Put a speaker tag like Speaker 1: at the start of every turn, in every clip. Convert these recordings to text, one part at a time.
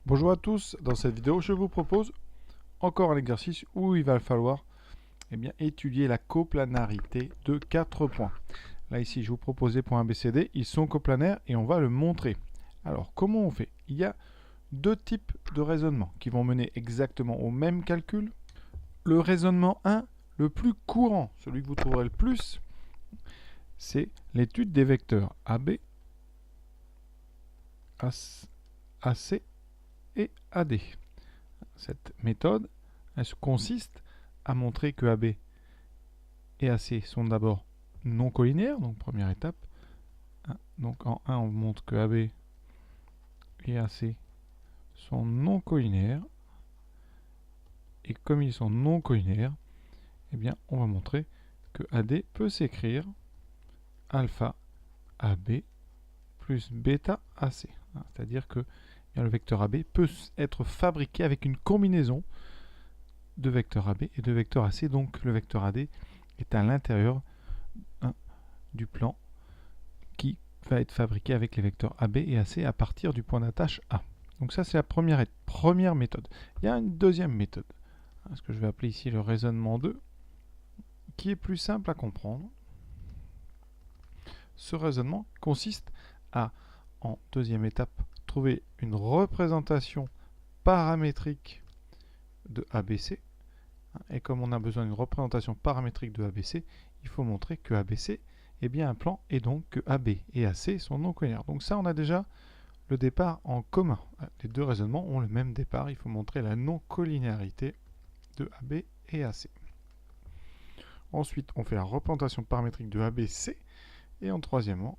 Speaker 1: Bonjour à tous, dans cette vidéo je vous propose encore un exercice où il va falloir étudier la coplanarité de 4 points. Là ici je vous propose les points ABCD, ils sont coplanaires et on va le montrer. Alors comment on fait? Il y a deux types de raisonnements qui vont mener exactement au même calcul. Le raisonnement 1, le plus courant, celui que vous trouverez le plus, c'est l'étude des vecteurs AB, AC et AD. Cette méthode, elle consiste à montrer que AB et AC sont d'abord non collinaires, donc première étape. Donc en 1, on montre que AB et AC sont non collinaires. Et comme ils sont non collinaires, eh bien, on va montrer que AD peut s'écrire alpha AB plus bêta AC. C'est-à-dire que le vecteur AB peut être fabriqué avec une combinaison de vecteurs AB et de vecteurs AC. Donc le vecteur AD est à l'intérieur du plan qui va être fabriqué avec les vecteurs AB et AC à partir du point d'attache A. Donc ça, c'est la première méthode. Il y a une deuxième méthode, ce que je vais appeler ici le raisonnement 2, qui est plus simple à comprendre. Ce raisonnement consiste à, en deuxième étape, trouver une représentation paramétrique de ABC. Et comme on a besoin d'une représentation paramétrique de ABC, il faut montrer que ABC est bien un plan et donc que AB et AC sont non collinaires. Donc ça, on a déjà le départ en commun. Les deux raisonnements ont le même départ. Il faut montrer la non-collinéarité de AB et AC. Ensuite, on fait la représentation paramétrique de ABC. Et en troisièmement,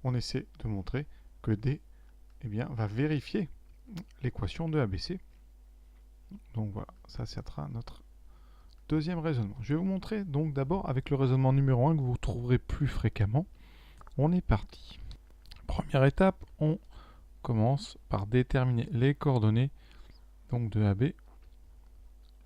Speaker 1: on essaie de montrer que D va vérifier l'équation de ABC. Donc voilà, ça sera notre deuxième raisonnement. Je vais vous montrer donc d'abord avec le raisonnement numéro 1 que vous trouverez plus fréquemment. On est parti. Première étape, on commence par déterminer les coordonnées donc de AB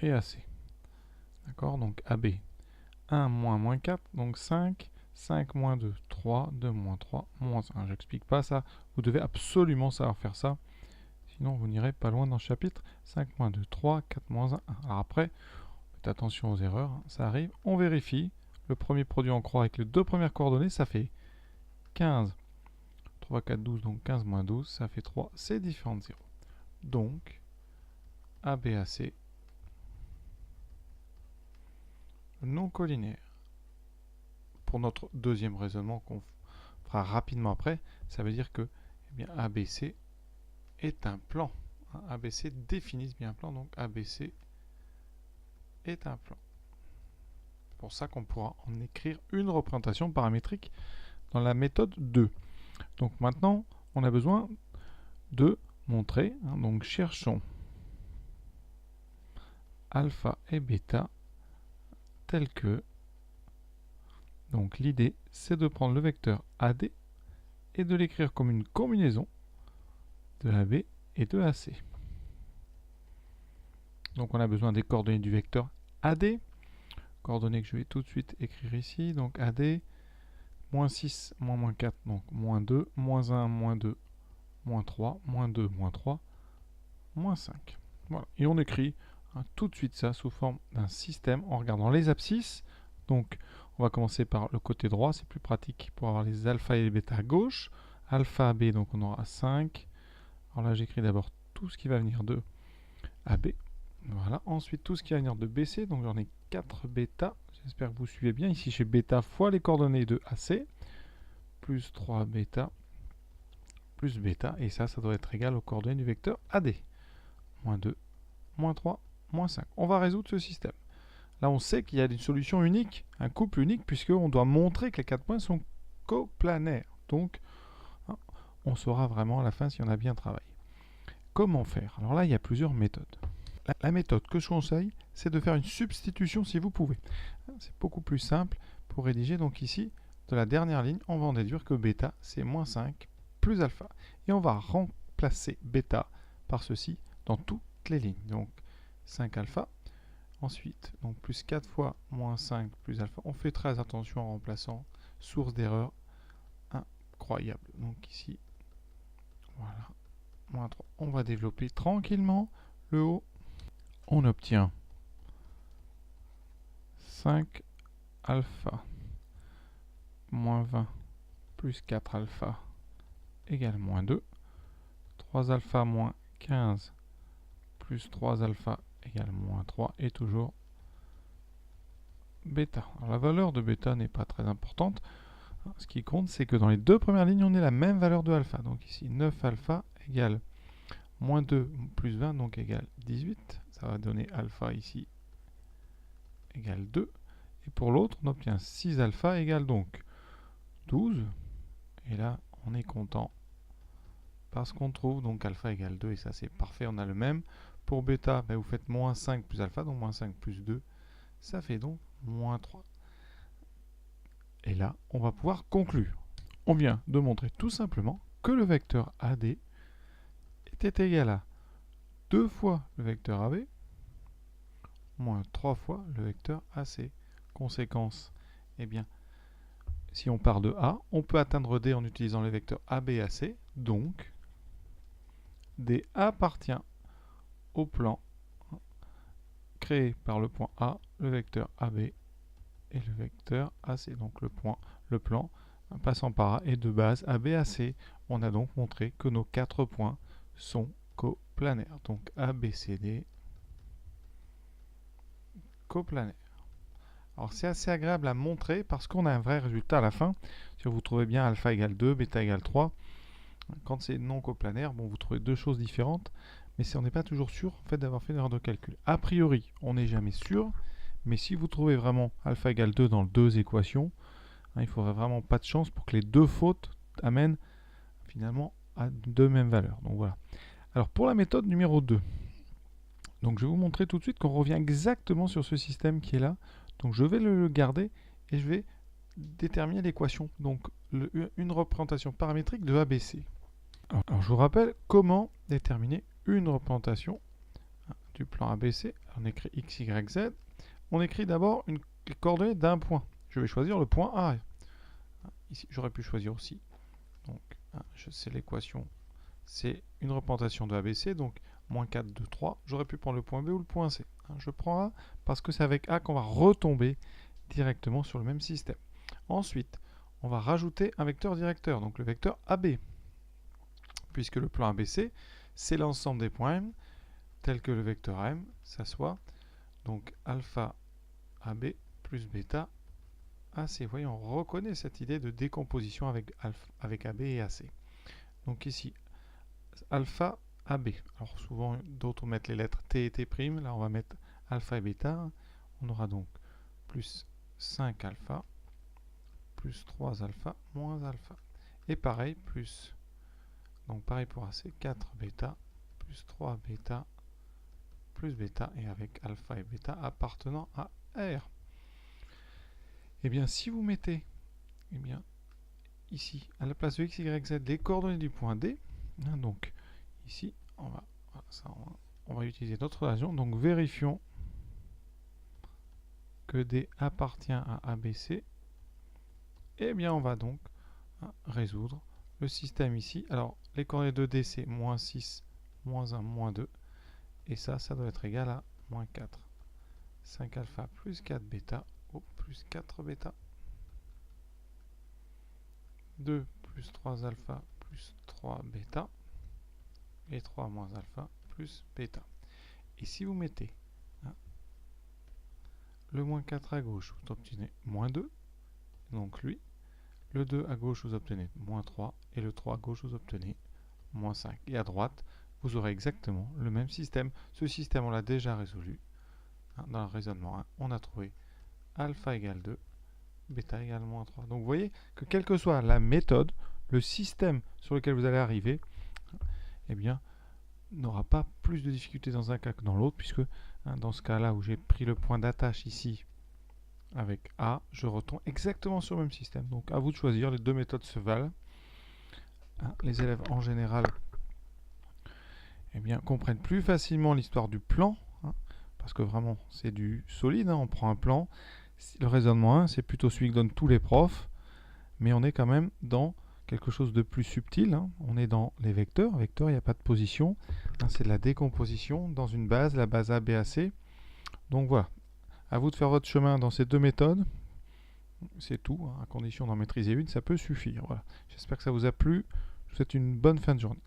Speaker 1: et AC. D'accord, donc AB 1 moins 4, donc 5, 5 moins 2, 3, 2 moins 3, moins 1. J'explique pas ça, vous devez absolument savoir faire ça, sinon vous n'irez pas loin dans le chapitre. 5 moins 2, 3, 4 moins 1, 1. Alors après, faites attention aux erreurs, ça arrive, on vérifie. Le premier produit en croix avec les deux premières coordonnées, ça fait 15. 3, 4, 12, donc 15 moins 12, ça fait 3, c'est différent de 0. Donc, ABAC non collinaire. Pour notre deuxième raisonnement qu'on fera rapidement après, ça veut dire que ABC est un plan. ABC définit bien un plan, donc ABC est un plan. C'est pour ça qu'on pourra en écrire une représentation paramétrique dans la méthode 2. Donc maintenant, on a besoin de montrer, donc cherchons alpha et bêta tel que. Donc l'idée, c'est de prendre le vecteur AD et de l'écrire comme une combinaison de AB et de AC. Donc on a besoin des coordonnées du vecteur AD, coordonnées que je vais tout de suite écrire ici. Donc AD, moins 6, moins 4, donc moins 2, moins 1, moins 2, moins 3, moins 2, moins 3, moins 5. Voilà. Et on écrit tout de suite ça sous forme d'un système en regardant les abscisses. Donc on va commencer par le côté droit, c'est plus pratique pour avoir les alpha et les bêta à gauche. Alpha AB, donc on aura 5. Alors là j'écris d'abord tout ce qui va venir de AB. Voilà. Ensuite tout ce qui va venir de BC, donc j'en ai 4 bêta. J'espère que vous suivez bien. Ici j'ai bêta fois les coordonnées de AC, plus 3 bêta, plus bêta. Et ça doit être égal aux coordonnées du vecteur AD. Moins 2, moins 3, moins 5. On va résoudre ce système. Là, on sait qu'il y a une solution unique, un couple unique, puisqu'on doit montrer que les 4 points sont coplanaires. Donc, on saura vraiment à la fin si on a bien travaillé. Comment faire? Alors là, il y a plusieurs méthodes. La méthode que je conseille, c'est de faire une substitution si vous pouvez. C'est beaucoup plus simple pour rédiger. Donc ici, de la dernière ligne, on va en déduire que bêta, c'est moins 5 plus alpha. Et on va remplacer bêta par ceci dans toutes les lignes. Donc 5 alpha. Ensuite, donc plus 4 fois moins 5 plus alpha. On fait très attention en remplaçant. Source d'erreur incroyable. Donc ici, voilà. moins 3. On va développer tranquillement le haut. On obtient 5 alpha moins 20 plus 4 alpha égale moins 2. 3 alpha moins 15 plus 3 alpha égale moins 3 et toujours bêta. Alors la valeur de bêta n'est pas très importante. Ce qui compte, c'est que dans les deux premières lignes, on ait la même valeur de alpha. Donc ici, 9 alpha égale moins 2 plus 20, donc égale 18. Ça va donner alpha ici égale 2. Et pour l'autre, on obtient 6 alpha égale donc 12. Et là, on est content parce qu'on trouve donc alpha égale 2. Et ça, c'est parfait, on a le même. Pour bêta, vous faites moins 5 plus alpha, donc moins 5 plus 2. Ça fait donc moins 3. Et là, on va pouvoir conclure. On vient de montrer tout simplement que le vecteur AD était égal à 2 fois le vecteur AB moins 3 fois le vecteur AC. Conséquence, eh bien, si on part de A, on peut atteindre D en utilisant les vecteurs AB et AC. Donc, D appartient au plan créé par le point A, le vecteur AB et le vecteur AC. Donc le plan passant par A est de base ABAC. On a donc montré que nos 4 points sont coplanaires. Donc ABCD coplanaire. Alors c'est assez agréable à montrer parce qu'on a un vrai résultat à la fin. Si vous trouvez bien alpha égale 2, bêta égale 3, quand c'est non coplanaire, bon, vous trouvez deux choses différentes, mais on n'est pas toujours sûr en fait, d'avoir fait une erreur de calcul. A priori, on n'est jamais sûr, mais si vous trouvez vraiment alpha égale 2 dans les deux équations, il ne faudrait vraiment pas de chance pour que les deux fautes amènent finalement à deux mêmes valeurs. Donc voilà. Alors pour la méthode numéro 2, donc je vais vous montrer tout de suite qu'on revient exactement sur ce système qui est là. Donc je vais le garder et je vais déterminer l'équation. Donc une représentation paramétrique de ABC. Alors je vous rappelle comment déterminer une représentation du plan ABC. On écrit X, Y, Z. On écrit d'abord les coordonnées d'un point. Je vais choisir le point A. Ici, j'aurais pu choisir aussi. Donc, c'est l'équation. C'est une représentation de ABC. Donc, moins 4, 2, 3. J'aurais pu prendre le point B ou le point C. Je prends A parce que c'est avec A qu'on va retomber directement sur le même système. Ensuite, on va rajouter un vecteur directeur, donc le vecteur AB. Puisque le plan ABC, c'est l'ensemble des points M, tel que le vecteur M, ça soit donc alpha AB plus bêta AC. Vous voyez, on reconnaît cette idée de décomposition avec AB et AC. Donc ici, alpha AB. Alors souvent, d'autres mettent les lettres T et T'. Là, on va mettre alpha et bêta. On aura donc plus 5 alpha, plus 3 alpha, moins alpha. Et pareil, plus, donc pareil pour AC, 4 bêta, plus 3 bêta, plus bêta, et avec alpha et bêta appartenant à R. Et bien, si vous mettez, ici, à la place de X, Y, Z, les coordonnées du point D, donc ici, on va utiliser notre relation. Donc vérifions que D appartient à ABC. Et bien, on va donc résoudre le système ici. Alors, les coordonnées de D, c'est moins 6, moins 1, moins 2. Et ça doit être égal à moins 4. 5 alpha plus 4 bêta, plus 4 bêta. 2 plus 3 alpha plus 3 bêta. Et 3 moins alpha plus bêta. Et si vous mettez le moins 4 à gauche, vous obtenez moins 2. Donc lui. Le 2 à gauche, vous obtenez moins 3. Et le 3 à gauche, vous obtenez moins 5. Et à droite, vous aurez exactement le même système. Ce système, on l'a déjà résolu. Dans le raisonnement 1, on a trouvé alpha égale 2, bêta égale moins 3. Donc vous voyez que quelle que soit la méthode, le système sur lequel vous allez arriver, eh bien, n'aura pas plus de difficultés dans un cas que dans l'autre, puisque dans ce cas-là où j'ai pris le point d'attache ici avec A, je retombe exactement sur le même système. Donc à vous de choisir, les deux méthodes se valent. Les élèves en général comprennent plus facilement l'histoire du plan, parce que vraiment c'est du solide, on prend un plan. Le raisonnement 1, c'est plutôt celui que donnent tous les profs, mais on est quand même dans quelque chose de plus subtil. Hein. On est dans les vecteurs. Vecteurs, il n'y a pas de position. Hein, c'est de la décomposition dans une base, la base A, B, A, C. Donc voilà. À vous de faire votre chemin dans ces deux méthodes. C'est tout. Hein, à condition d'en maîtriser une, ça peut suffire. Voilà. J'espère que ça vous a plu. Je vous souhaite une bonne fin de journée.